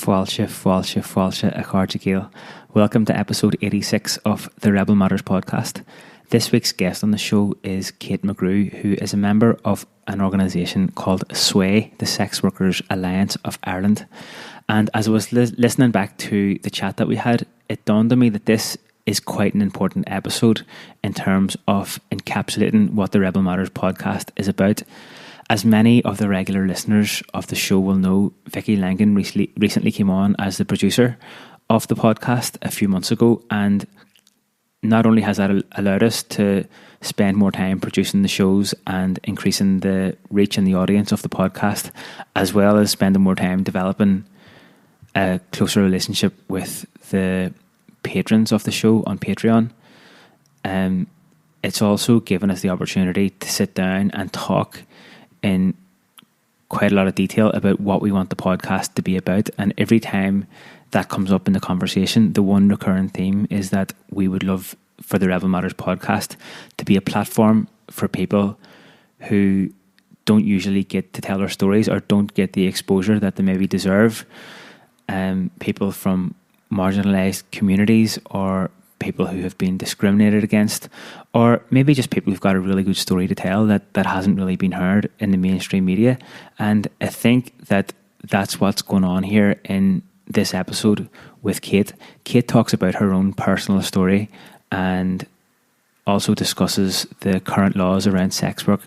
Fáilte a Chairde Gael. Welcome to episode 86 of the Rebel Matters podcast. This week's guest on the show is Kate McGrew, who is a member of an organisation called SWAI, the Sex Workers Alliance of Ireland. And as I was listening back to the chat that we had, it dawned on me that this is quite an important episode in terms of encapsulating what the Rebel Matters podcast is about. As many of the regular listeners of the show will know, Vicky Langan recently came on as the producer of the podcast a few months ago, and not only has that allowed us to spend more time producing the shows and increasing the reach and the audience of the podcast, as well as spending more time developing a closer relationship with the patrons of the show on Patreon. It's also given us the opportunity to sit down and talk in quite a lot of detail about what we want the podcast to be about. And every time that comes up in the conversation, the one recurring theme is that we would love for the Rebel Matters podcast to be a platform for people who don't usually get to tell their stories or don't get the exposure that they maybe deserve. People from marginalised communities, or people who have been discriminated against, or maybe just people who've got a really good story to tell that hasn't really been heard in the mainstream media. And I think that that's what's going on here in this episode with Kate. Kate talks about her own personal story and also discusses the current laws around sex work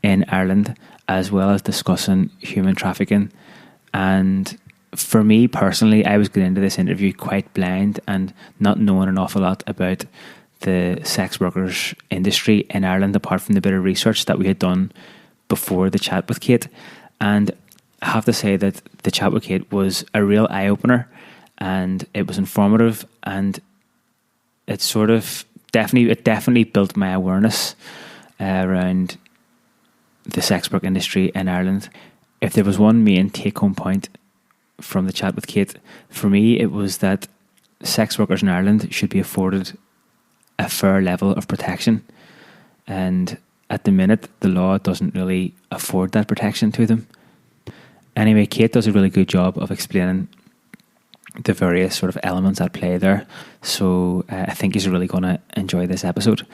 in Ireland, as well as discussing human trafficking. And for me personally, I was getting into this interview quite blind and not knowing an awful lot about the sex workers industry in Ireland, apart from the bit of research that we had done before the chat with Kate. And I have to say that the chat with Kate was a real eye-opener, and it was informative, and it definitely built my awareness around the sex work industry in Ireland. If there was one main take-home point from the chat with Kate, for me it was that sex workers in Ireland should be afforded a fair level of protection, and at the minute the law doesn't really afford that protection to them. Anyway, Kate does a really good job of explaining the various sort of elements at play there, so I think you're really going to enjoy this episode.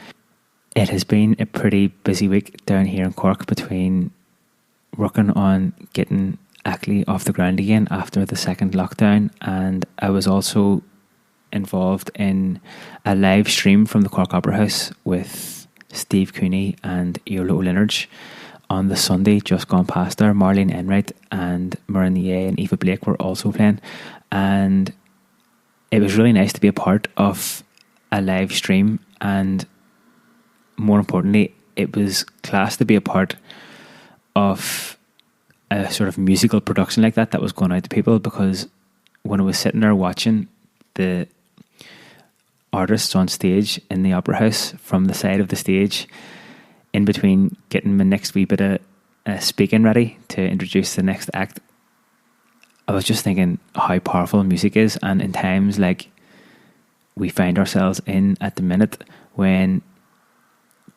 It has been a pretty busy week down here in Cork between working on getting Ackley off the ground again after the second lockdown, and I was also involved in a live stream from the Cork Opera House with Steve Cooney and Iarla O'Linard on the Sunday just gone past there. Marlene Enright and Muireann Ní and Eva Blake were also playing, and it was really nice to be a part of a live stream, and more importantly it was class to be a part of a sort of musical production like that was going out to people, because when I was sitting there watching the artists on stage in the Opera House from the side of the stage, in between getting my next wee bit of speaking ready to introduce the next act, I was just thinking how powerful music is. And in times like we find ourselves in at the minute, when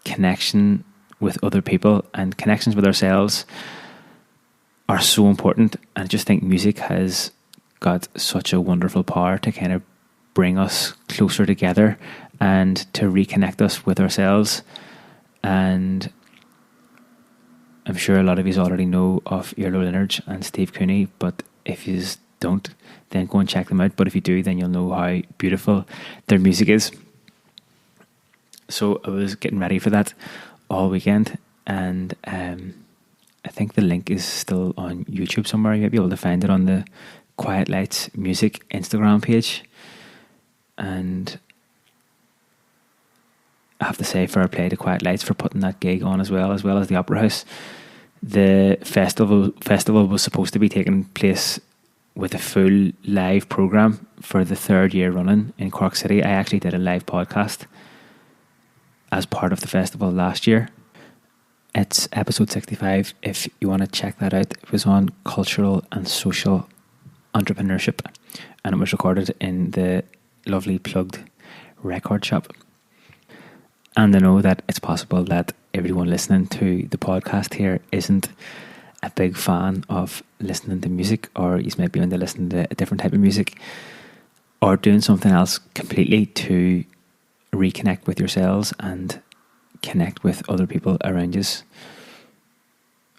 connection with other people and connections with ourselves are so important, and I just think music has got such a wonderful power to kind of bring us closer together and to reconnect us with ourselves. And I'm sure a lot of you already know of Iarla O'Linard and Steve Cooney, but if you don't, then go and check them out. But if you do, then you'll know how beautiful their music is. So I was getting ready for that all weekend, and I think the link is still on YouTube somewhere. You might be able to find it on the Quiet Lights Music Instagram page. And I have to say, fair play to Quiet Lights for putting that gig on as well as the Opera House. The festival was supposed to be taking place with a full live programme for the third year running in Cork City. I actually did a live podcast as part of the festival last year. It's episode 65 if you want to check that out. It was on cultural and social entrepreneurship, and it was recorded in the lovely Plugged record shop. And I know that it's possible that everyone listening to the podcast here isn't a big fan of listening to music, or you might be into listening to a different type of music, or doing something else completely to reconnect with yourselves and connect with other people around you,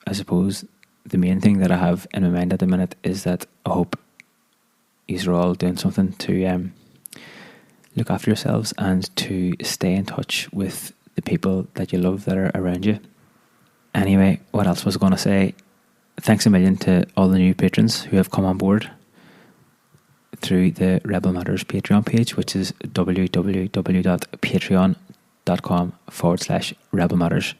I suppose the main thing that I have in my mind at the minute is that I hope you're all doing something to look after yourselves and to stay in touch with the people that you love that are around you. Anyway, what else was I going to say? Thanks a million to all the new patrons who have come on board through the Rebel Matters Patreon page, which is www.patreon.com/Rebel Matters.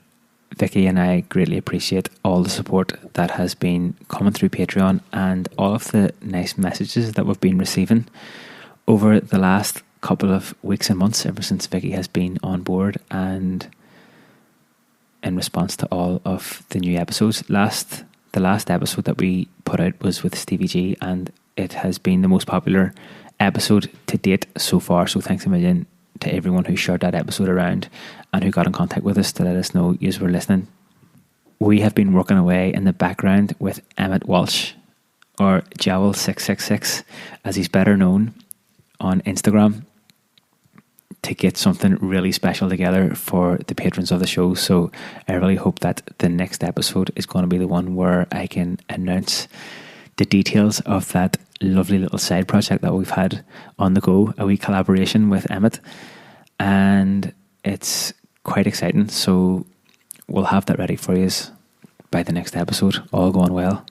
Vicky and I greatly appreciate all the support that has been coming through Patreon and all of the nice messages that we've been receiving over the last couple of weeks and months ever since Vicky has been on board, and in response to all of the new episodes. The last episode that we put out was with Stevie G, and it has been the most popular episode to date so far, so thanks a million to everyone who shared that episode around and who got in contact with us to let us know you were listening. We have been working away in the background with Emmett Walsh, or Jowl666 as he's better known on Instagram, to get something really special together for the patrons of the show. So I really hope that the next episode is going to be the one where I can announce the details of that lovely little side project that we've had on the go, a wee collaboration with Emmett, and it's quite exciting. So we'll have that ready for you by the next episode, all going well.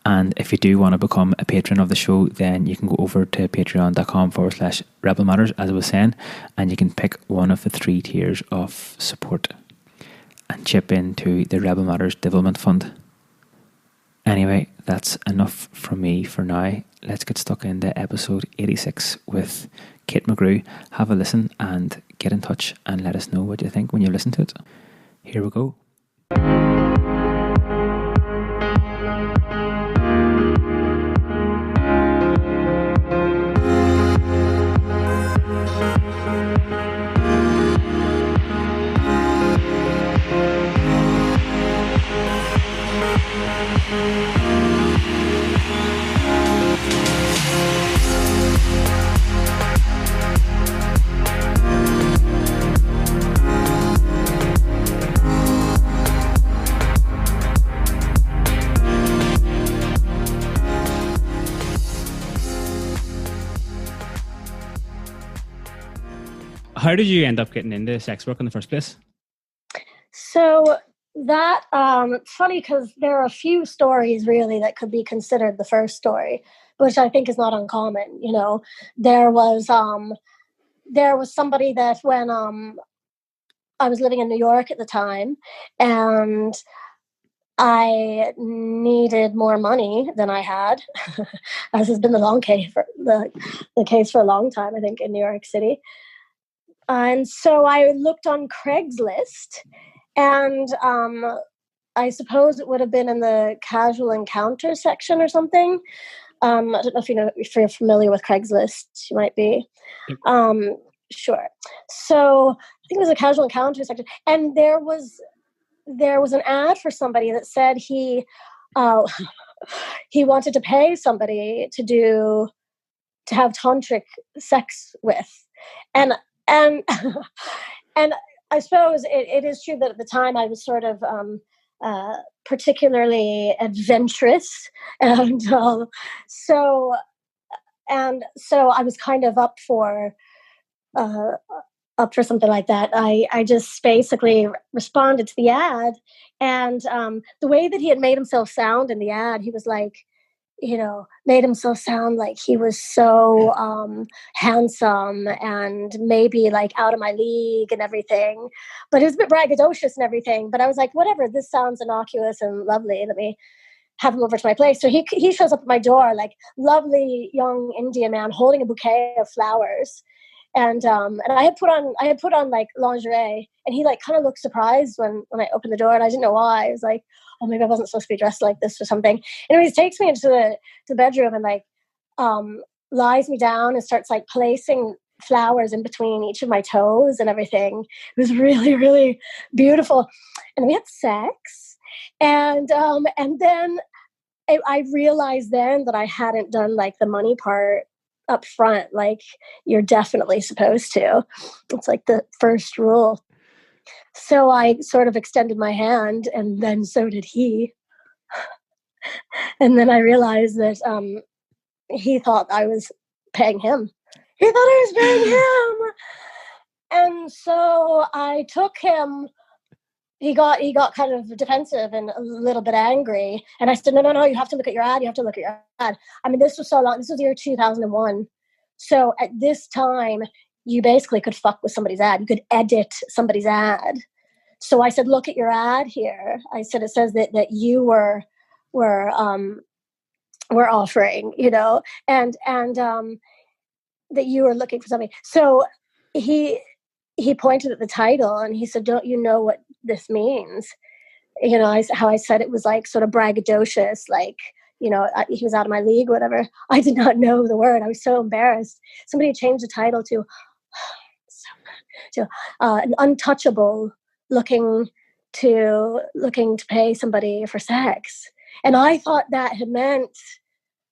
And if you do want to become a patron of the show, then you can go over to patreon.com/Rebel Matters, as I was saying, and you can pick one of the 3 tiers of support and chip into the Rebel Matters Development Fund. Anyway, that's enough from me for now. Let's get stuck into episode 86 with Kate McGrew. Have a listen and get in touch and let us know what you think when you listen to it. Here we go. How did you end up getting into sex work in the first place? So that, funny, because there are a few stories really that could be considered the first story, which I think is not uncommon. You know, there was somebody that when I was living in New York at the time, and I needed more money than I had, as has been the case for a long time, I think, in New York City. And so I looked on Craigslist, and I suppose it would have been in the casual encounter section or something. I don't know if you're familiar with Craigslist. You might be. Sure. So I think it was a casual encounter section, and there was an ad for somebody that said he wanted to pay somebody to have tantric sex with, and and I suppose it is true that at the time I was sort of particularly adventurous, and so I was kind of up for something like that. I just basically responded to the ad, and the way that he had made himself sound in the ad, he was like, made himself sound like he was so handsome and maybe like out of my league and everything. But it was a bit braggadocious and everything. But I was like, whatever, this sounds innocuous and lovely. Let me have him over to my place. So he shows up at my door, like lovely young Indian man holding a bouquet of flowers. And I had put on like lingerie, and he like kind of looked surprised when I opened the door, and I didn't know why. I was like, oh, maybe I wasn't supposed to be dressed like this or something. Anyways, he takes me into the bedroom and like lies me down and starts like placing flowers in between each of my toes and everything. It was really, really beautiful. And we had sex. And then I realized then that I hadn't done like the money part up front, like you're definitely supposed to. It's like the first rule. So I sort of extended my hand, and then so did he. And then I realized that he thought I was paying him. He thought I was paying him. And so I took him. He got kind of defensive and a little bit angry. And I said, no, you have to look at your ad. You have to look at your ad. I mean, this was so long. This was the year 2001. So at this time, you basically could fuck with somebody's ad. You could edit somebody's ad. So I said, look at your ad here. I said, it says that you were offering, and that you were looking for something. So he pointed at the title and he said, don't you know what this means? How I said it was like sort of braggadocious, like, he was out of my league, whatever. I did not know the word. I was so embarrassed. Somebody changed the title to an untouchable looking to pay somebody for sex. And I thought that had meant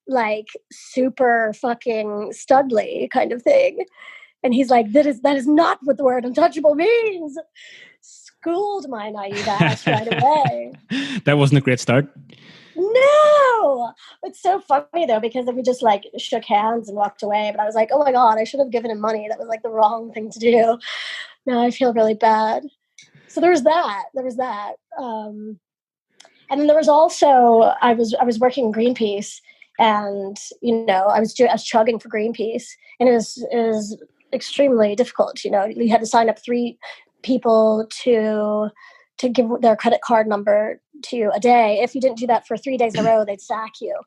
like super fucking studly kind of thing. And he's like, that is not what the word untouchable means. Schooled my naive ass right away. That wasn't a great start. No! It's so funny though, because we just like shook hands and walked away. But I was like, oh my God, I should have given him money. That was like the wrong thing to do. Now I feel really bad. So there was that. And then there was also, I was working in Greenpeace, and I was chugging for Greenpeace, and it was extremely difficult. You had to sign up 3 people to give their credit card number to you a day. If you didn't do that for 3 days in a row, they'd sack you.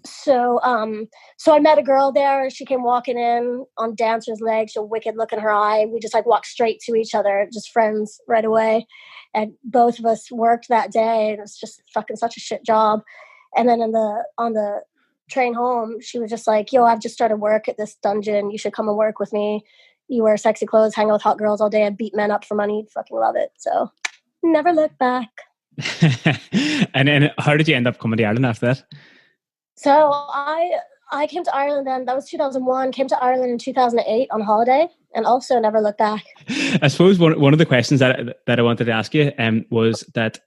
So I met a girl there. She came walking in on dancer's legs, a wicked look in her eye. We just like walked straight to each other, just friends right away. And both of us worked that day, and it was just fucking such a shit job. And then on the train home, she was just like, yo, I've just started work at this dungeon. You should come and work with me. You wear sexy clothes, hang out with hot girls all day, and beat men up for money. You'd fucking love it. So never look back. And then how did you end up coming to Ireland after that? So I came to Ireland then. That was 2001. Came to Ireland in 2008 on holiday, and also never looked back. I suppose one of the questions that I wanted to ask you was that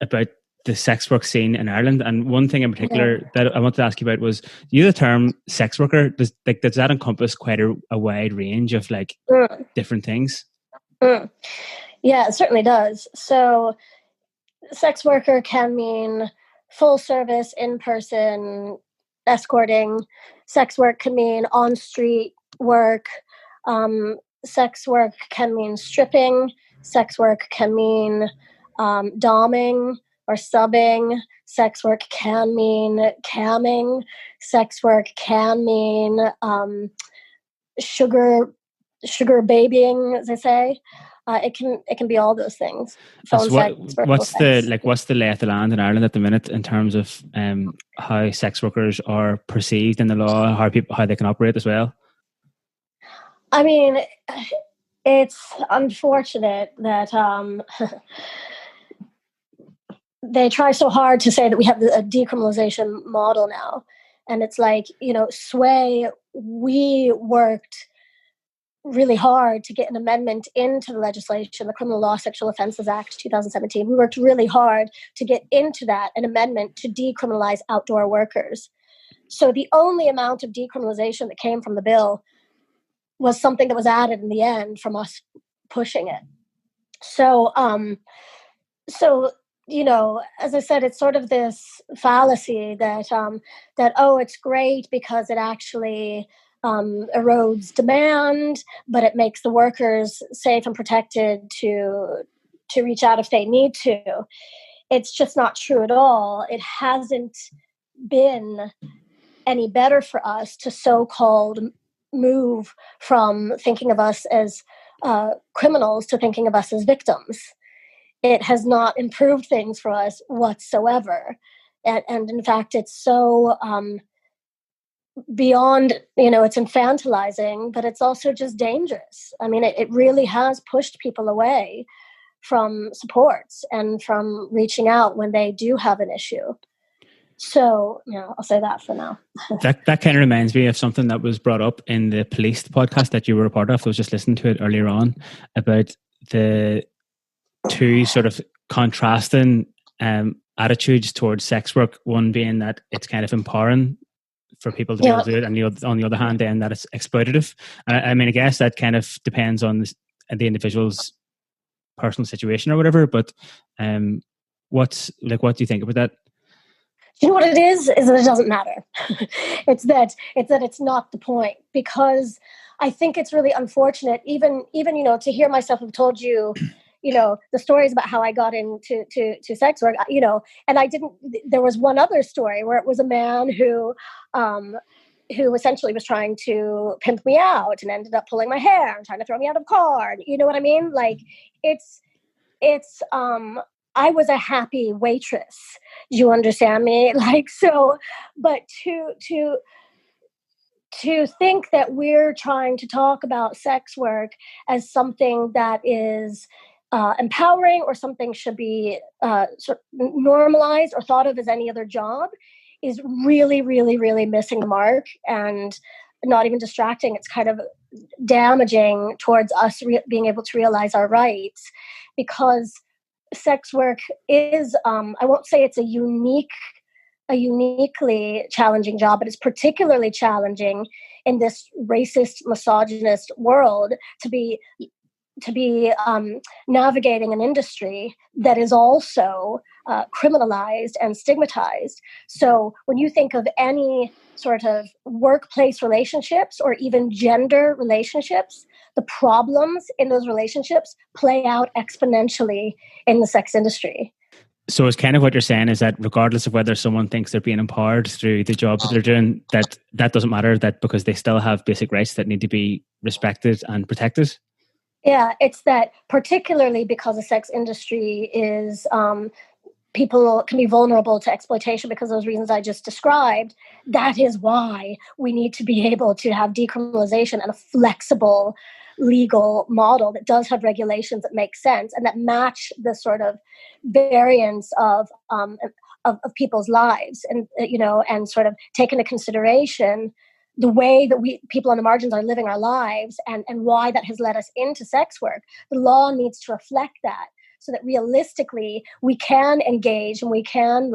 about the sex work scene in Ireland, and one thing in particular that I wanted to ask you about was, the term sex worker, does that encompass quite a wide range of like different things? Yeah, it certainly does. So sex worker can mean full service, in-person escorting. Sex work can mean on-street work. Sex work can mean stripping. Sex work can mean doming or subbing. Sex work can mean camming. Sex work can mean sugar babying, as they say. It can be all those things. What's the lay of the land in Ireland at the minute in terms of how sex workers are perceived in the law, how they can operate as well? I mean, it's unfortunate that they try so hard to say that we have a decriminalization model now, and it's like, SWAI, we worked really hard to get an amendment into the legislation, the Criminal Law Sexual Offences Act 2017. We worked really hard to get into that, an amendment to decriminalize outdoor workers. So the only amount of decriminalization that came from the bill was something that was added in the end from us pushing it. So, as I said, it's sort of this fallacy that it's great because it actually erodes demand, but it makes the workers safe and protected to reach out if they need to. It's just not true at all. It hasn't been any better for us to so-called move from thinking of us as criminals to thinking of us as victims. It has not improved things for us whatsoever. And in fact, it's so beyond, it's infantilizing, but it's also just dangerous. I mean, it really has pushed people away from supports and from reaching out when they do have an issue. So, I'll say that for now. That kind of reminds me of something that was brought up in the police podcast that you were a part of. I was just listening to it earlier on about the two sort of contrasting attitudes towards sex work. One being that it's kind of empowering for people to be able to do it, and on the other hand, then that it's exploitative. I mean, I guess that kind of depends on the individual's personal situation or whatever. But what do you think about that? You know what it is that it doesn't matter. it's that it's not the point, because I think it's really unfortunate, even to hear myself have told you, the stories about how I got into sex work, and I didn't. There was one other story where it was a man who essentially was trying to pimp me out and ended up pulling my hair and trying to throw me out of a car. You know what I mean? Like it's I was a happy waitress. Do you understand me? Like, so, but to think that we're trying to talk about sex work as something that is empowering, or something should be sort of normalized or thought of as any other job, is really, really, really missing the mark, and not even distracting. It's kind of damaging towards us being able to realize our rights, because sex work is, I won't say it's a uniquely challenging job, but it's particularly challenging in this racist, misogynist world to be navigating an industry that is also criminalized and stigmatized. So when you think of any sort of workplace relationships or even gender relationships, the problems in those relationships play out exponentially in the sex industry. So it's kind of what you're saying is that regardless of whether someone thinks they're being empowered through the job that they're doing, that doesn't matter, that because they still have basic rights that need to be respected and protected? Yeah, it's that particularly because the sex industry is, people can be vulnerable to exploitation because of those reasons I just described. That is why we need to be able to have decriminalization and a flexible legal model that does have regulations that make sense and that match the sort of variance of people's lives, and and sort of take into consideration the way that people on the margins are living our lives, and why that has led us into sex work. The law needs to reflect that, so that realistically we can engage and we can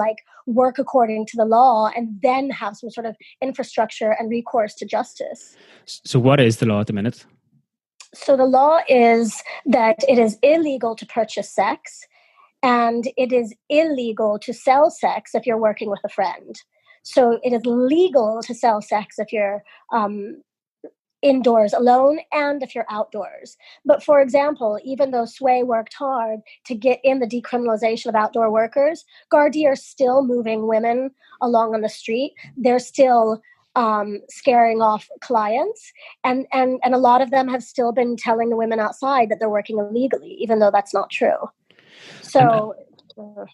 work according to the law, and then have some sort of infrastructure and recourse to justice. So what is the law at the minute? So the law is that it is illegal to purchase sex, and it is illegal to sell sex if you're working with a friend. So it is legal to sell sex if you're indoors alone and if you're outdoors. But for example, even though SWAI worked hard to get in the decriminalization of outdoor workers, Gardaí are still moving women along on the street. They're still scaring off clients. And a lot of them have still been telling the women outside that they're working illegally, even though that's not true. So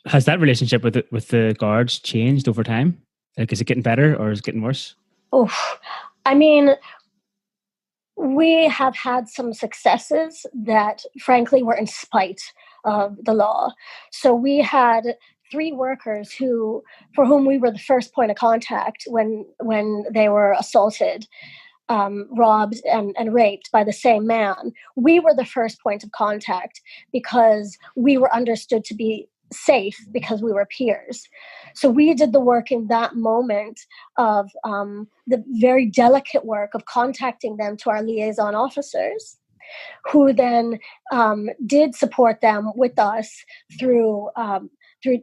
has that relationship with the guards changed over time? Like, is it getting better or is it getting worse? Oh, I mean, we have had some successes that, frankly, were in spite of the law. So we had 3 workers for whom we were the first point of contact when they were assaulted, robbed, and raped by the same man. We were the first point of contact because we were understood to be safe because we were peers. So we did the work in that moment of the very delicate work of contacting them to our liaison officers, who then did support them with us through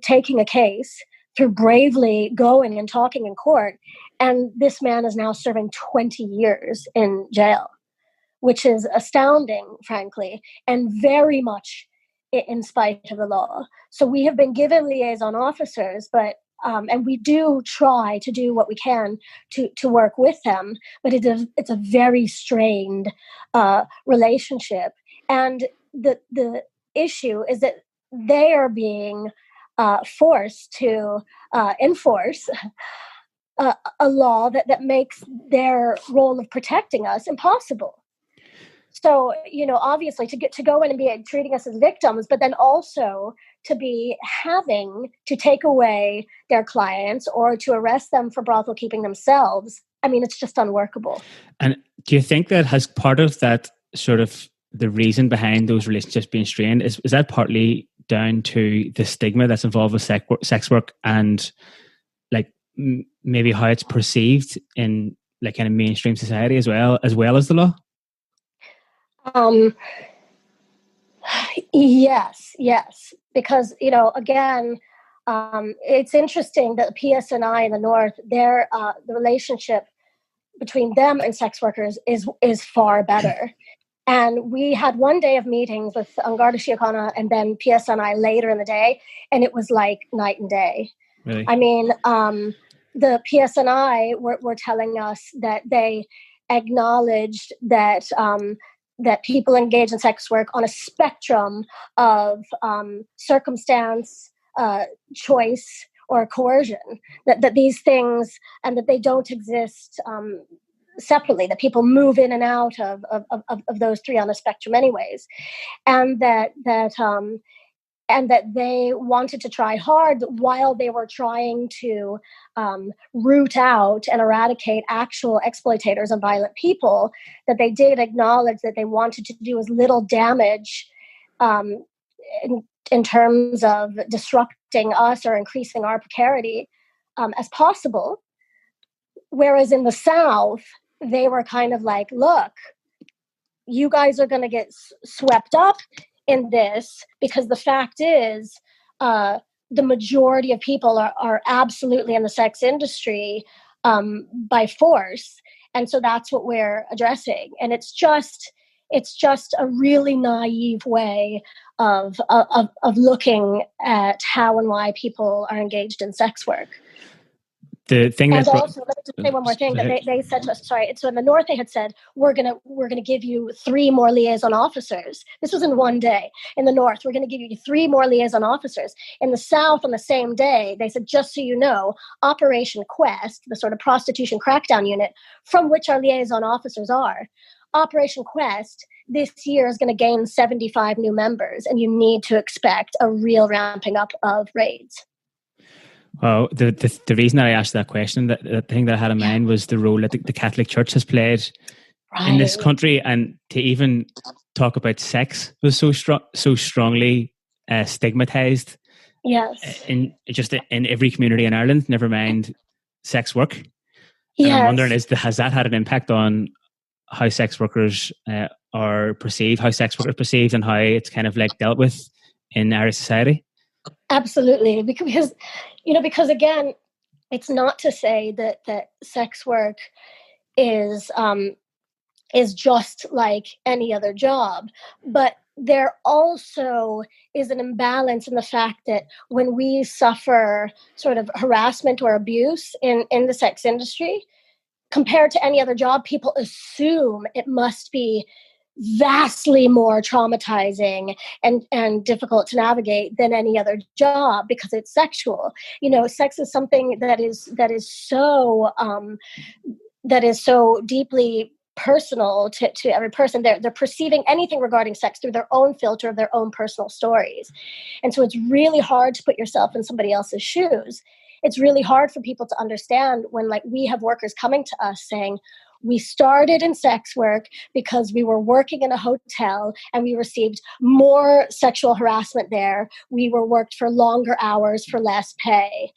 taking a case, through bravely going and talking in court. And this man is now serving 20 years in jail, which is astounding, frankly, and very much in spite of the law. So we have been given liaison officers, but and we do try to do what we can to work with them, but it's a very strained relationship. And the issue is that they are being forced to enforce a law that makes their role of protecting us impossible. so, obviously to go in and be treating us as victims, but then also to be having to take away their clients or to arrest them for brothel keeping themselves. I mean, it's just unworkable. And do you think that has part of that sort of the reason behind those relationships being strained is that partly down to the stigma that's involved with sex work and like maybe how it's perceived in like kind of mainstream society as well as the law? Yes, because again, it's interesting that PSNI in the North, the relationship between them and sex workers is far better. And we had one day of meetings with Garda Síochána and then PSNI later in the day, and it was like night and day. Really? I mean, the PSNI were telling us that they acknowledged that that people engage in sex work on a spectrum of circumstance, choice, or coercion. That these things and that they don't exist separately. That people move in and out of those three on the spectrum, anyways, and that they wanted to try hard while they were trying to root out and eradicate actual exploitators and violent people, that they did acknowledge that they wanted to do as little damage in terms of disrupting us or increasing our precarity as possible. Whereas in the South, they were kind of like, look, you guys are going to get swept up in this because the fact is the majority of people are absolutely in the sex industry by force. And so that's what we're addressing. And it's just a really naive way of looking at how and why people are engaged in sex work. The thing and also, let me just say one more thing that they said to us. Sorry, so in the North they had said we're gonna give you 3 more liaison officers. This was in one day. In the North, we're going to give you 3 more liaison officers. In the South, on the same day, they said, just so you know, Operation Quest, the sort of prostitution crackdown unit from which our liaison officers are, Operation Quest this year is going to gain 75 new members, and you need to expect a real ramping up of raids. Well, the reason that I asked that question, the thing that I had in mind was the role that the Catholic Church has played in this country, and to even talk about sex was so strongly stigmatized. Yes, in every community in Ireland. Never mind sex work. Yes. And I'm wondering, has that had an impact on how sex workers are perceived, how sex workers perceived, and how it's kind of like dealt with in Irish society? Absolutely, because again, it's not to say that sex work is just like any other job, but there also is an imbalance in the fact that when we suffer sort of harassment or abuse in the sex industry, compared to any other job, people assume it must be vastly more traumatizing and difficult to navigate than any other job because it's sexual. Sex is something that is so deeply personal to every person. They're perceiving anything regarding sex through their own filter of their own personal stories. And so it's really hard to put yourself in somebody else's shoes. It's really hard for people to understand when, like, we have workers coming to us saying, we started in sex work because we were working in a hotel and we received more sexual harassment there. We were worked for longer hours for less pay.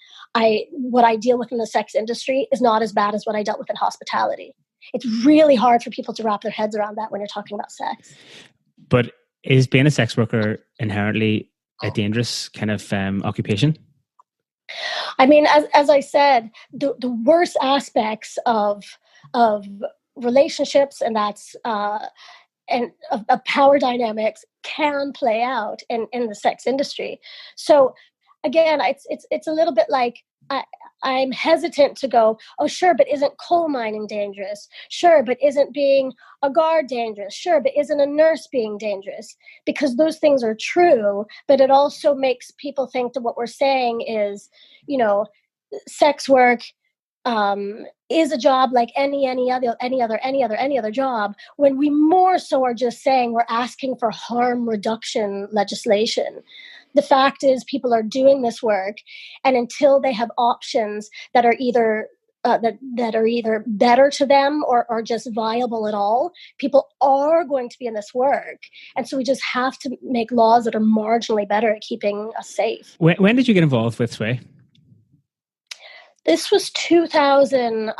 What I deal with in the sex industry is not as bad as what I dealt with in hospitality. It's really hard for people to wrap their heads around that when you're talking about sex. But is being a sex worker inherently a dangerous kind of occupation? I mean, as I said, the worst aspects of relationships and of power dynamics can play out in the sex industry. So again, it's a little bit like I'm hesitant to go, oh, sure, but isn't coal mining dangerous? Sure, but isn't being a guard dangerous? Sure, but isn't a nurse being dangerous? Because those things are true, but it also makes people think that what we're saying is, sex work is a job like any other job, when we more so are just saying we're asking for harm reduction legislation. The fact is, people are doing this work, and until they have options that are either that are either better to them or just viable at all, people are going to be in this work. And so we just have to make laws that are marginally better at keeping us safe. When did you get involved with SWAI? This was 2000.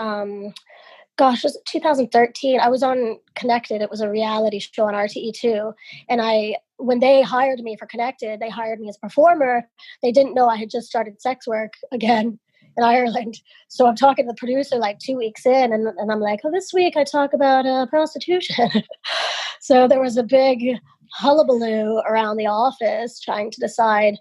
Was it 2013? I was on Connected. It was a reality show on RTE2. And when they hired me for Connected, they hired me as a performer. They didn't know I had just started sex work again in Ireland. So I'm talking to the producer like 2 weeks in, and I'm like, oh, this week I talk about prostitution. So there was a big hullabaloo around the office trying to decide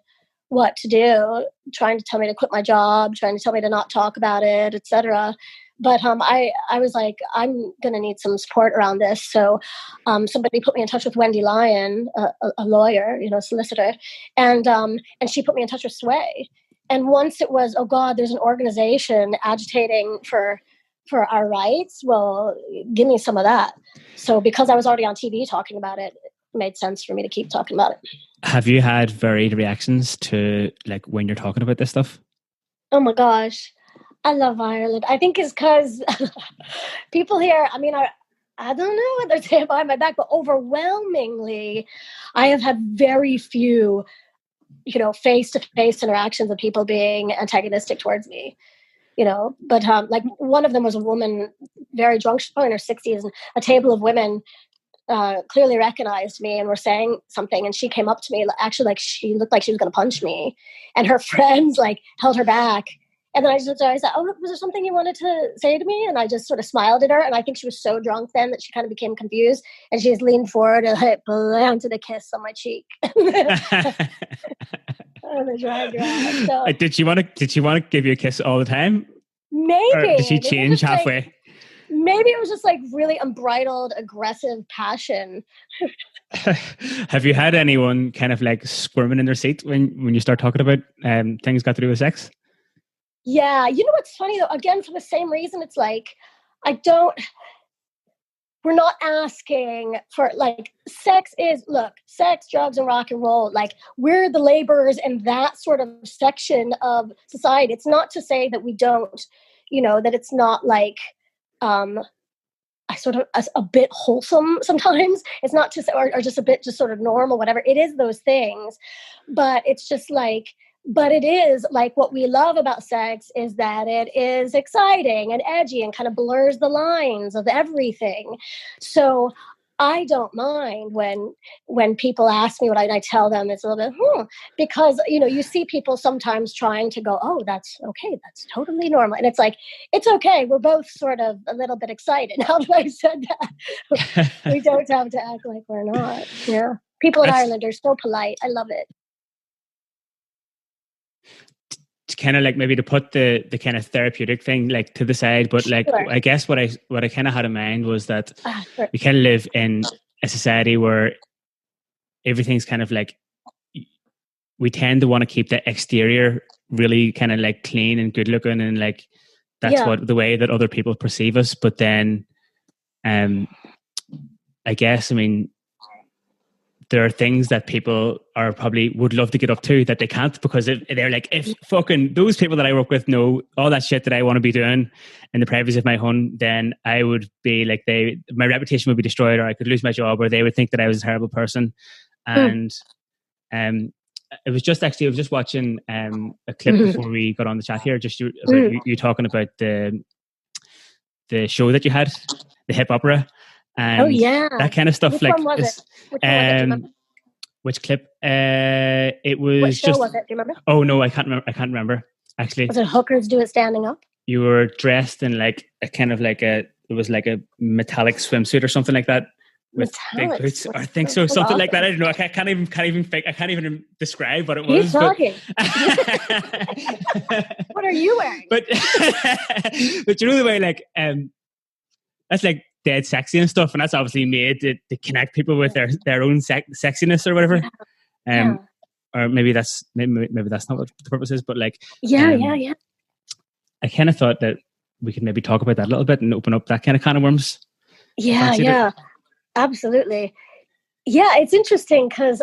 what to do, trying to tell me to quit my job, trying to tell me to not talk about it, etc. But I was like, I'm going to need some support around this. So somebody put me in touch with Wendy Lyon, a lawyer, solicitor, and she put me in touch with SWAI. And once it was, oh God, there's an organization agitating for our rights. Well, give me some of that. So because I was already on TV talking about it, it made sense for me to keep talking about it. Have you had varied reactions to like when you're talking about this stuff? Oh my gosh. I love Ireland. I think it's because people here, I mean, I don't know what they're saying behind my back, but overwhelmingly, I have had very few, face-to-face interactions of people being antagonistic towards me, But like one of them was a woman, very drunk, she's probably in her 60s, and a table of women clearly recognized me and were saying something, and she came up to me, actually, like she looked like she was going to punch me, and her friends like held her back. And then I said, oh, was there something you wanted to say to me? And I just sort of smiled at her. And I think she was so drunk then that she kind of became confused. And she just leaned forward and I planted a kiss on my cheek. And I dragged her out. So, did she want to give you a kiss all the time? Maybe. Or did she change halfway? Maybe it was just like really unbridled, aggressive passion. Have you had anyone kind of like squirming in their seat when you start talking about things got to do with sex? Yeah. You know what's funny though? Again, for the same reason, it's like, we're not asking for like, sex, drugs and rock and roll. Like we're the laborers in that sort of section of society. It's not to say that we don't, that it's not like, a bit wholesome sometimes. It's not just, or just a bit just sort of normal, whatever. It is those things, but it's just like, but it is like what we love about sex is that it is exciting and edgy and kind of blurs the lines of everything. So I don't mind when people ask me what I tell them it's a little bit, because, you see people sometimes trying to go, oh, that's okay. That's totally normal. And it's like, it's okay. We're both sort of a little bit excited now that I said that. We don't have to act like we're not. Yeah. People in Ireland are so polite. I love it. Kind of like maybe to put the kind of therapeutic thing like to the side, but like sure. I guess what I kind of had in mind was that sure. we kind of live in a society where everything's kind of like we tend to want to keep the exterior really kind of like clean and good looking, and like that's what the way that other people perceive us. But then I guess, I mean, there are things that people are probably would love to get up to that they can't, because they're like, if fucking those people that I work with know all that shit that I want to be doing in the privacy of my home, then I would be like, my reputation would be destroyed, or I could lose my job, or they would think that I was a terrible person. And I was just watching a clip before we got on the chat here, just you talking about the show that you had, the hip opera. And that kind of stuff. Which like, one was it? Which clip? It was. What show was it? Do you remember? Oh no, I can't remember. Actually, was it Hookers Do It Standing Up? You were dressed in like a kind of like it was like a metallic swimsuit or something like that with big boots. I think so, something awesome. Like that. I don't know. I can't even describe what it was. You're talking. What are you wearing? But you know the way like that's like dead sexy and stuff, and that's obviously made to connect people with their own sexiness or whatever. Or maybe that's not what the purpose is, but like yeah. I kind of thought that we could maybe talk about that a little bit and open up that kind of can of worms. Yeah, absolutely. Yeah, it's interesting because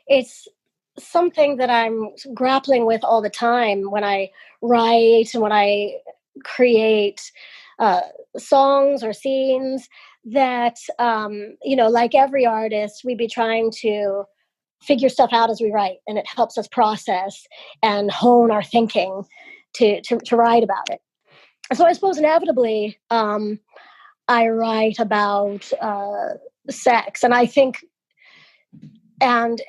it's something that I'm grappling with all the time when I write and when I create songs or scenes that, like every artist, we'd be trying to figure stuff out as we write, and it helps us process and hone our thinking to write about it. So I suppose inevitably, I write about sex, and I think, and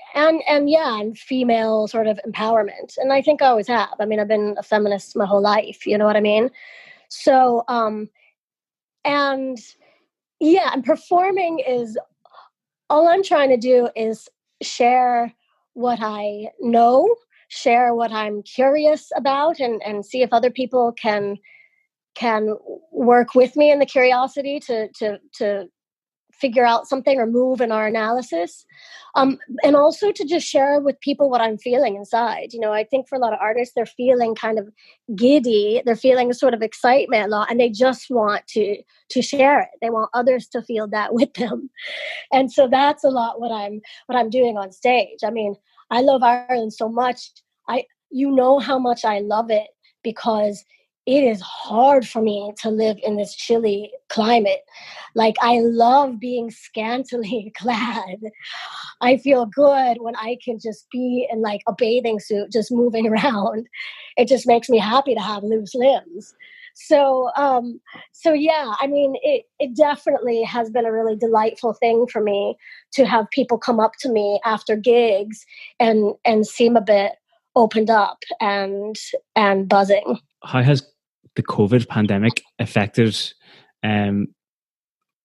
female sort of empowerment, and I think I always have. I mean, I've been a feminist my whole life. You know what I mean? So, and performing is all I'm trying to do is share what I know, share what I'm curious about, and see if other people can work with me in the curiosity to figure out something or move in our analysis. And also to just share with people what I'm feeling inside. I think for a lot of artists, they're feeling kind of giddy. They're feeling a sort of excitement a lot, and they just want to share it. They want others to feel that with them. And so that's a lot what I'm doing on stage. I mean, I love Ireland so much. How much I love it, because it is hard for me to live in this chilly climate. Like, I love being scantily clad. I feel good when I can just be in like a bathing suit, just moving around. It just makes me happy to have loose limbs. So yeah, I mean, it definitely has been a really delightful thing for me to have people come up to me after gigs and seem a bit opened up and buzzing. How has the COVID pandemic affected,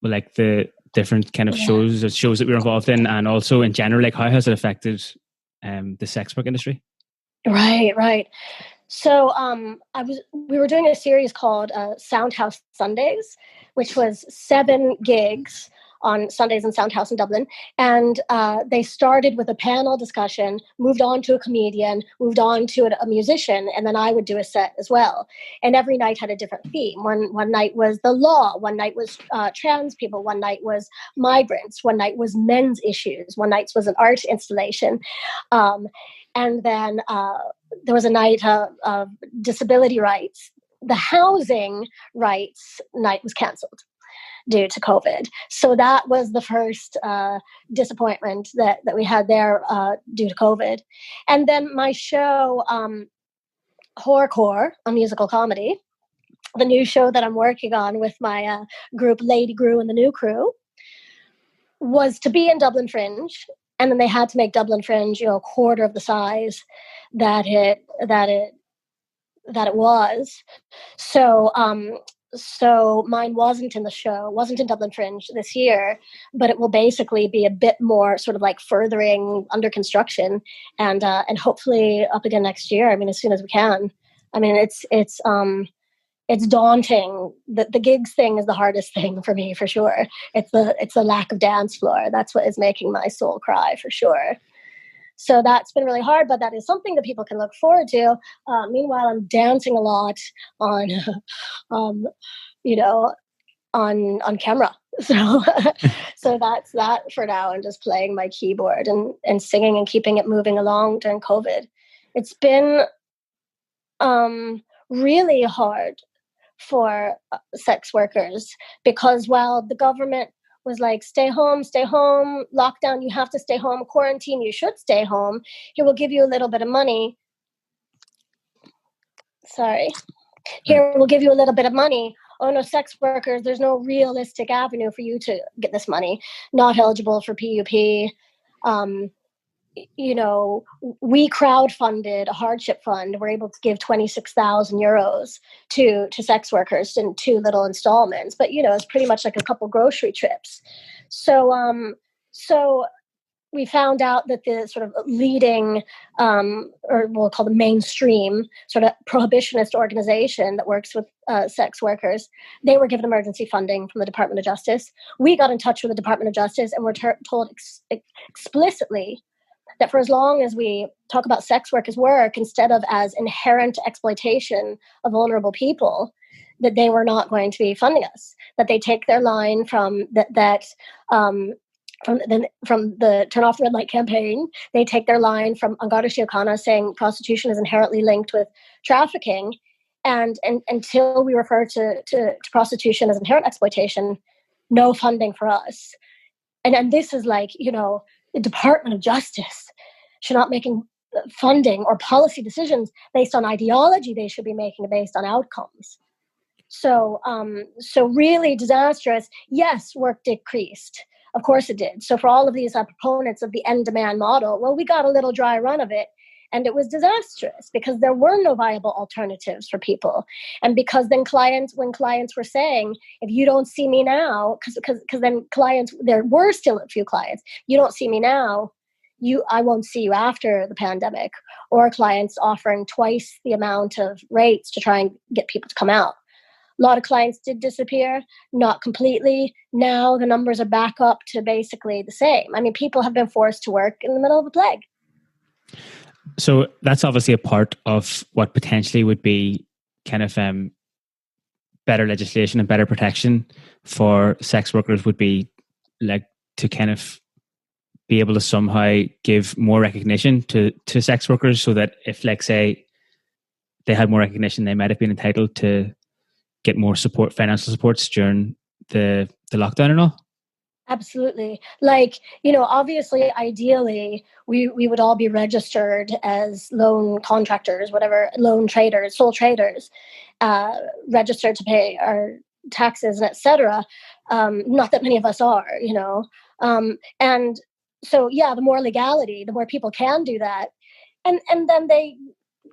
like the different kind of shows that we're involved in, and also in general, like how has it affected the sex work industry? Right. So we were doing a series called Soundhouse Sundays, which was 7 gigs on Sundays in Soundhouse in Dublin. And they started with a panel discussion, moved on to a comedian, moved on to a musician, and then I would do a set as well. And every night had a different theme. One night was the law, one night was trans people, one night was migrants, one night was men's issues, one night was an art installation. And then there was a night of disability rights. The housing rights night was canceled due to COVID. So that was the first disappointment that we had there due to COVID. And then my show, Horrorcore, a musical comedy, the new show that I'm working on with my group Lady Grew and the New Crew, was to be in Dublin Fringe. And then they had to make Dublin Fringe, a quarter of the size that it was. So mine wasn't in the show, wasn't in Dublin Fringe this year, but it will basically be a bit more sort of like furthering under construction and hopefully up again next year. I mean, as soon as we can. I mean, it's daunting. The gigs thing is the hardest thing for me, for sure. It's the lack of dance floor. That's what is making my soul cry, for sure. So that's been really hard, but that is something that people can look forward to. Meanwhile, I'm dancing a lot on, on camera. So, so that's that for now. I'm just playing my keyboard and singing and keeping it moving along during COVID. It's been really hard for sex workers, because while the government was like, stay home, lockdown, you have to stay home, quarantine, you should stay home, here, we'll give you a little bit of money. Here, we'll give you a little bit of money. Oh no, sex workers, there's no realistic avenue for you to get this money. Not eligible for PUP. We crowdfunded a hardship fund. We're able to give 26,000 euros to sex workers in 2 little installments, but it's pretty much like a couple grocery trips. So we found out that the sort of leading, or we'll call the mainstream sort of prohibitionist organization that works with sex workers, they were given emergency funding from the Department of Justice. We got in touch with the Department of Justice and were told explicitly that for as long as we talk about sex work as work instead of as inherent exploitation of vulnerable people, that they were not going to be funding us, that they take their line from from the Turn Off the Red Light campaign. They take their line from Angada Síochána saying prostitution is inherently linked with trafficking. And until we refer to prostitution as inherent exploitation, no funding for us. And this is like, the Department of Justice should not making funding or policy decisions based on ideology. They should be making it based on outcomes. So really disastrous. Yes, work decreased. Of course it did. So for all of these proponents of the end demand model, well, we got a little dry run of it. And it was disastrous because there were no viable alternatives for people. And because then when clients were saying, if you don't see me now, because then clients, there were still a few clients, you don't see me now, I won't see you after the pandemic. Or clients offering twice the amount of rates to try and get people to come out. A lot of clients did disappear, not completely. Now the numbers are back up to basically the same. I mean, people have been forced to work in the middle of a plague. So that's obviously a part of what potentially would be kind of better legislation and better protection for sex workers would be like to kind of be able to somehow give more recognition to sex workers, so that if, like, say, they had more recognition, they might have been entitled to get more support, financial supports during the lockdown and all. Absolutely. Like, obviously, ideally, we would all be registered as loan contractors, whatever, loan traders, sole traders, registered to pay our taxes and et cetera. Not that many of us are, and so, yeah, the more legality, the more people can do that. And then they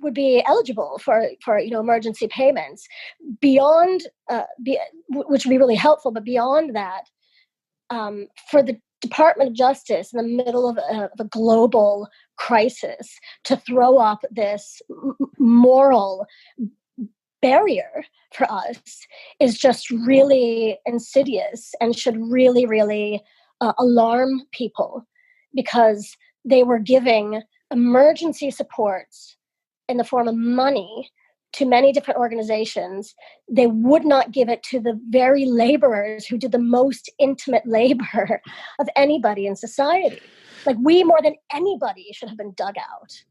would be eligible for emergency payments beyond, which would be really helpful. But beyond that, for the Department of Justice in the middle of a global crisis to throw up this moral barrier for us is just really insidious and should really, really alarm people, because they were giving emergency supports in the form of money to many different organizations. They would not give it to the very laborers who did the most intimate labor of anybody in society. Like, we, more than anybody, should have been dug out.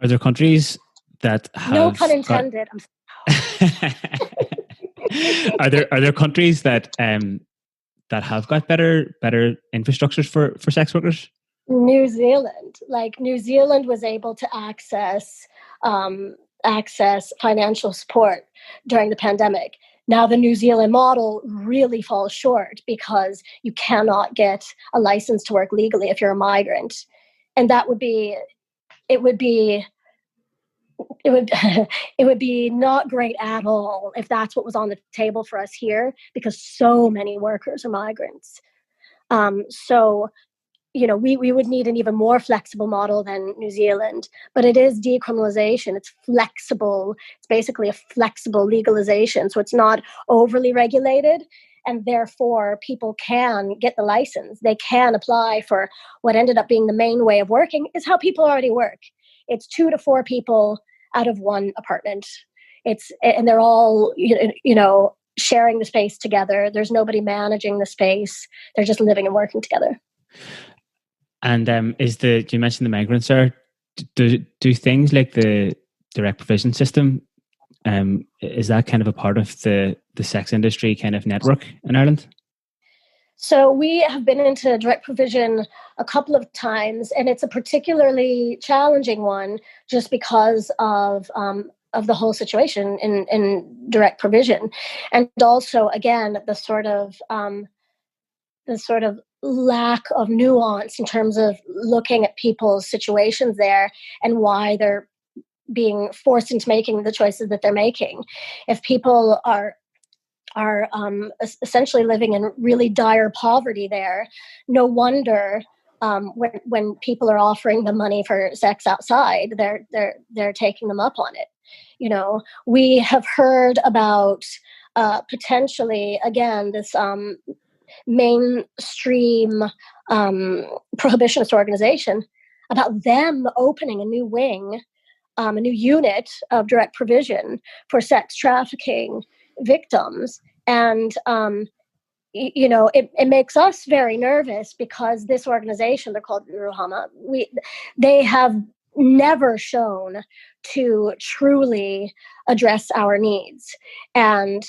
Are there countries that have... No pun intended. Are there countries that have got better infrastructures for sex workers? New Zealand. Like, New Zealand was able to access financial support during the pandemic. Now the New Zealand model really falls short because you cannot get a license to work legally if you're a migrant. And it would be not great at all if that's what was on the table for us here, because so many workers are migrants. We would need an even more flexible model than New Zealand, but it is decriminalization. It's flexible. It's basically a flexible legalization. So it's not overly regulated, and therefore people can get the license. They can apply for what ended up being the main way of working is how people already work. It's 2 to 4 people out of one apartment. And they're all, sharing the space together. There's nobody managing the space. They're just living and working together. And you mentioned the migrants there. Do things like the direct provision system, is that kind of a part of the sex industry kind of network in Ireland? So we have been into direct provision a couple of times, and it's a particularly challenging one just because of the whole situation in direct provision, and also, again, the sort of lack of nuance in terms of looking at people's situations there and why they're being forced into making the choices that they're making. If people are essentially living in really dire poverty there, no wonder when people are offering them money for sex outside, they're taking them up on it. We have heard about potentially, again, this mainstream prohibitionist organization, about them opening a new wing, a new unit of direct provision for sex trafficking victims. And, it makes us very nervous because this organization, they're called Ruhama, they have never shown to truly address our needs, and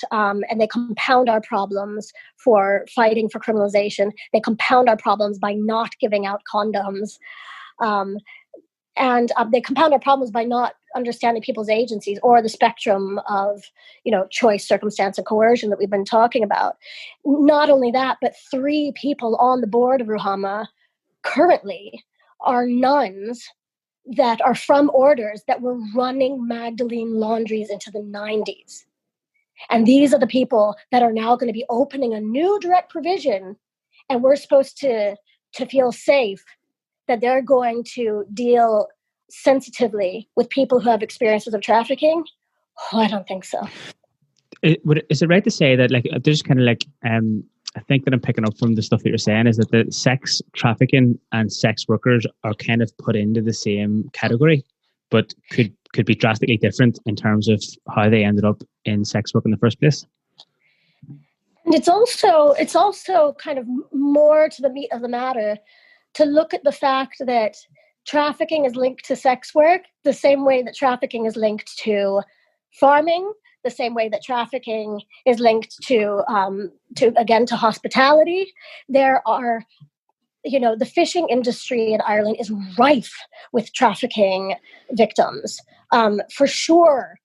they compound our problems for fighting for criminalization. They compound our problems by not giving out condoms, and they compound our problems by not understanding people's agencies or the spectrum of, choice, circumstance, and coercion that we've been talking about. Not only that, but 3 people on the board of Ruhama currently are nuns that are from orders that were running Magdalene laundries into the 90s. And these are the people that are now going to be opening a new direct provision, and we're supposed to feel safe that they're going to deal sensitively with people who have experiences of trafficking. Oh, I don't think so. Is it right to say that, like, there's kind of like, I think that I'm picking up from the stuff that you're saying is that the sex trafficking and sex workers are kind of put into the same category, but could be drastically different in terms of how they ended up in sex work in the first place? And it's also kind of more to the meat of the matter to look at the fact that trafficking is linked to sex work the same way that trafficking is linked to farming, the same way that trafficking is linked to hospitality. There are, the fishing industry in Ireland is rife with trafficking victims, for sure.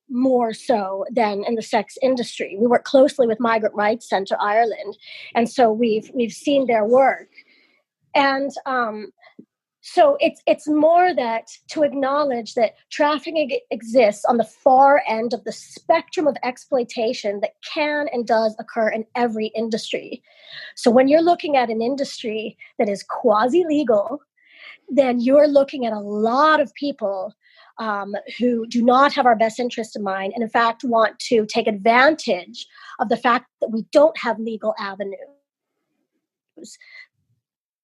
More so than in the sex industry. We work closely with Migrant Rights Centre Ireland, and so we've seen their work. And so it's more that to acknowledge that trafficking exists on the far end of the spectrum of exploitation that can and does occur in every industry. So when you're looking at an industry that is quasi-legal, then you're looking at a lot of people who do not have our best interest in mind, and in fact want to take advantage of the fact that we don't have legal avenues.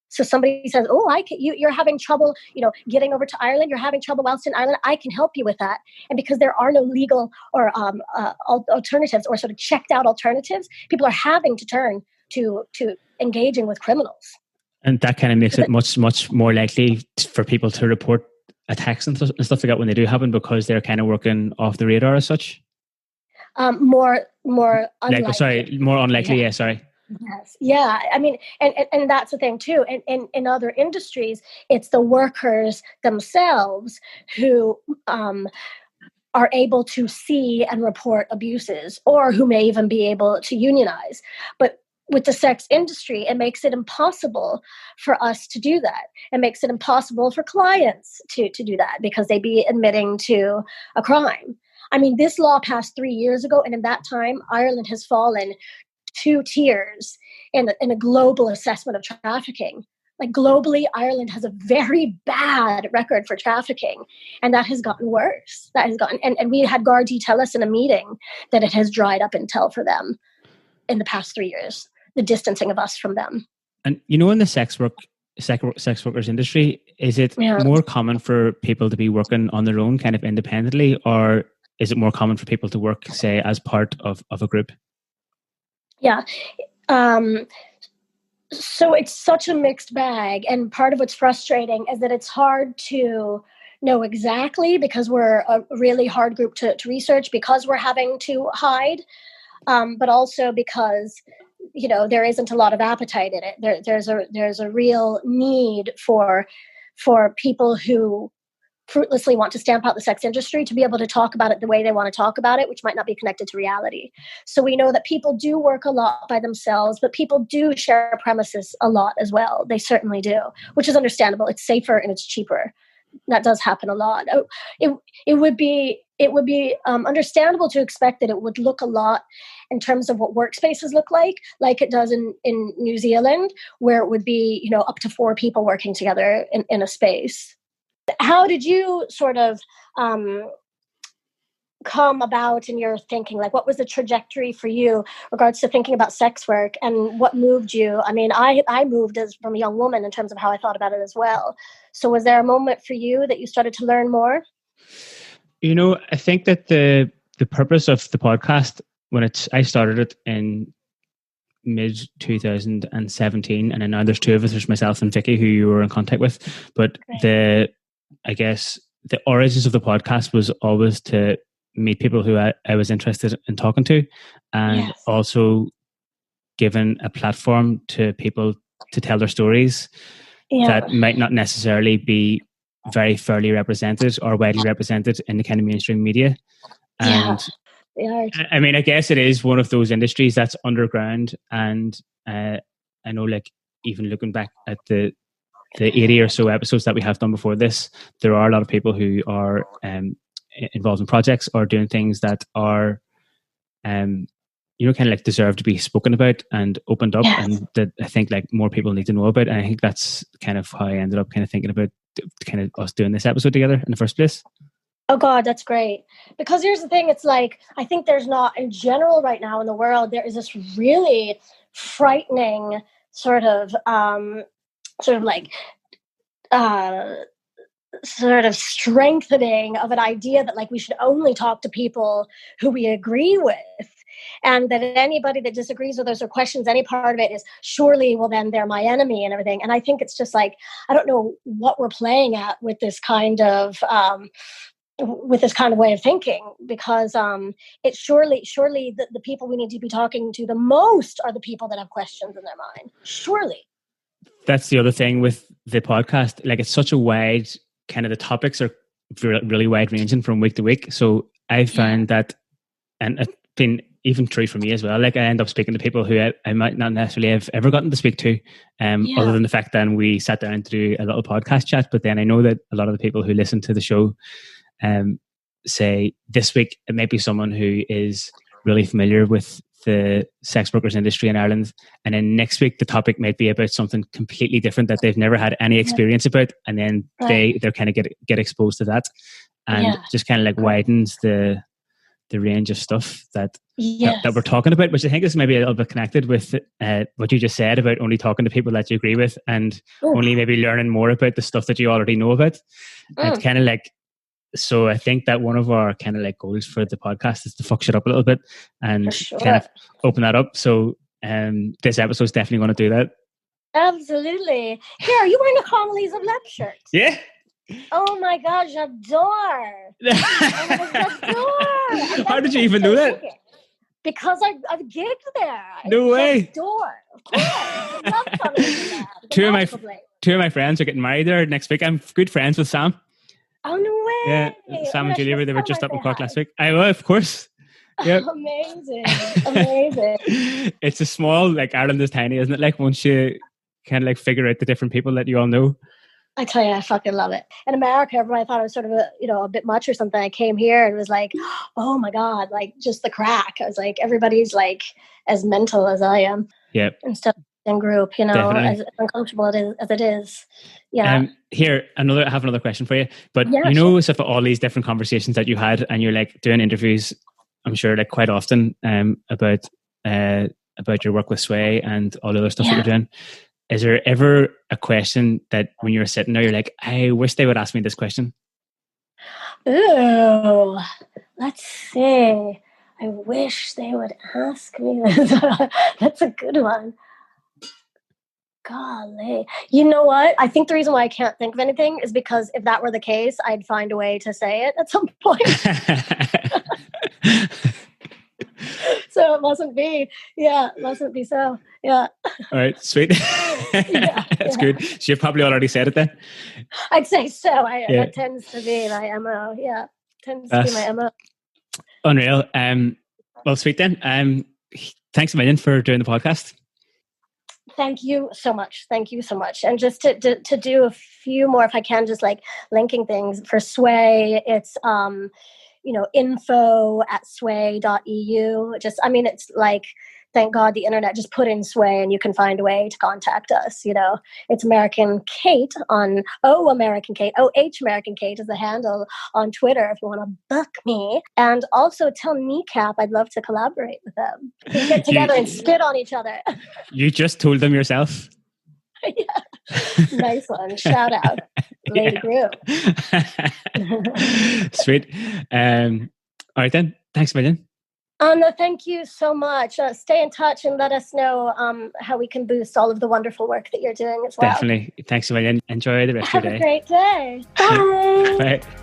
So somebody says, "Oh, you're having trouble, getting over to Ireland. You're having trouble whilst in Ireland. I can help you with that." And because there are no legal or alternatives or sort of checked out alternatives, people are having to turn to engaging with criminals. And that kind of makes it much, much more likely for people to report attacks and stuff like that when they do happen, because they're kind of working off the radar as such. More unlikely. More unlikely. Yeah, sorry. Yes. Yeah. I mean, and that's the thing too. In other industries, it's the workers themselves who are able to see and report abuses, or who may even be able to unionize. But with the sex industry, it makes it impossible for us to do that. It makes it impossible for clients to do that, because they'd be admitting to a crime. I mean, this law passed 3 years ago, and in that time, Ireland has fallen 2 tiers in a global assessment of trafficking. Like globally, Ireland has a very bad record for trafficking, and that has gotten worse. And we had Gardaí tell us in a meeting that it has dried up intel for them in the past 3 years, the distancing of us from them. And in the sex workers industry, is it more common for people to be working on their own, kind of independently, or is it more common for people to work, say, as part of a group? Yeah. So it's such a mixed bag. And part of what's frustrating is that it's hard to know exactly, because we're a really hard group to research, because we're having to hide, but also because, there isn't a lot of appetite in it. There's a real need for people who fruitlessly want to stamp out the sex industry to be able to talk about it the way they want to talk about it, which might not be connected to reality. So we know that people do work a lot by themselves, but people do share premises a lot as well. They certainly do, which is understandable. It's safer and it's cheaper. That does happen a lot. It would be understandable to expect that it would look a lot in terms of what workspaces look like it does in New Zealand, where it would be, up to 4 people working together in a space. How did you sort of come about in your thinking? Like, what was the trajectory for you in regards to thinking about sex work, and what moved you? I mean, I moved from a young woman in terms of how I thought about it as well. So was there a moment for you that you started to learn more? I think that the purpose of the podcast I started it in mid 2017, and then now there's two of us. There's myself and Vicky, who you were in contact with. But I guess the origins of the podcast was always to meet people who I was interested in talking to, and also giving a platform to people to tell their stories that might not necessarily be very fairly represented or widely represented in the kind of mainstream media. And I mean, I guess it is one of those industries that's underground. And I know, like, even looking back at the 80 or so episodes that we have done before this, there are a lot of people who are involved in projects or doing things that are, kind of like deserve to be spoken about and opened up, and that I think like more people need to know about. And I think that's kind of how I ended up kind of thinking about kind of us doing this episode together in the first place. Oh God, that's great. Because here's the thing, it's like, I think there's not, in general right now in the world, there is this really frightening sort of strengthening of an idea that like we should only talk to people who we agree with. And that anybody that disagrees with us or questions any part of it is surely, well, then they're my enemy and everything. And I think it's just like, I don't know what we're playing at with this kind of way of thinking, because it's surely the people we need to be talking to the most are the people that have questions in their mind. Surely. That's the other thing with the podcast. Like, it's such a wide kind of, the topics are really wide ranging from week to week. So I found that, and it's been even true for me as well. Like, I end up speaking to people who I might not necessarily have ever gotten to speak to, other than the fact that we sat down to do a little podcast chat. But then I know that a lot of the people who listen to the show say this week it might be someone who is really familiar with the sex workers industry in Ireland, and then next week the topic might be about something completely different that they've never had any experience about, and then they're kind of get exposed to that, and just kind of like widens the range of stuff that we're talking about, which I think is maybe a little bit connected with what you just said about only talking to people that you agree with, and only maybe learning more about the stuff that you already know about. It's kind of like, so I think that one of our kind of like goals for the podcast is to fuck shit up a little bit and kind of open that up. So this episode's definitely going to do that. Absolutely. Here, are you wearing a Commonly's of Love shirt? Yeah. Oh my God, j'adore. How did you even do that? Because I've gigged there. No way. J'adore. Of course. I love Commonly's. Two of my friends are getting married there next week. I'm good friends with Sam. Oh, no way. Yeah, Sam and Julia, they were just up in Cork last week. I will, of course. Yep. Amazing. It's a small, like, Ireland is tiny, isn't it? Like, once you kind of like figure out the different people that you all know. I tell you, I fucking love it. In America, everybody thought it was sort of a bit much or something. I came here and it was like, oh my God, like just the crack. I was like, everybody's like as mental as I am. Yep. Instead in group, as uncomfortable as it is. Yeah. Here, I have another question for you. But so for all these different conversations that you had, and you're like doing interviews, I'm sure like quite often about your work with SWAI and all the other stuff that you're doing. Is there ever a question that when you're sitting there, you're like, I wish they would ask me this question? Ooh, let's see. I wish they would ask me this. That's a good one. Golly. You know what? I think the reason why I can't think of anything is because if that were the case, I'd find a way to say it at some point. So it mustn't be. Yeah, it mustn't be so. Yeah. All right, sweet. That's good. So you've probably already said it then? I'd say so. That tends to be my MO. Yeah, tends to be my MO. Unreal. Well, sweet then. Thanks a million for doing the podcast. Thank you so much. And just to do a few more, if I can, just like linking things for SWAI, it's info@swai.eu. It's like, thank God the internet, just put in SWAI and you can find a way to contact us. It's American Kate on American Kate. American Kate is the handle on Twitter if you want to book me. And also tell Kneecap I'd love to collaborate with them. We can get together and spit on each other. You just told them yourself. Yeah. Nice one. Shout out. Lady Grew. Sweet. All right then. Thanks a million. No, thank you so much. Stay in touch and let us know how we can boost all of the wonderful work that you're doing as well. Definitely. Thanks a million. Enjoy the rest of your day. Have a great day. Bye. Bye.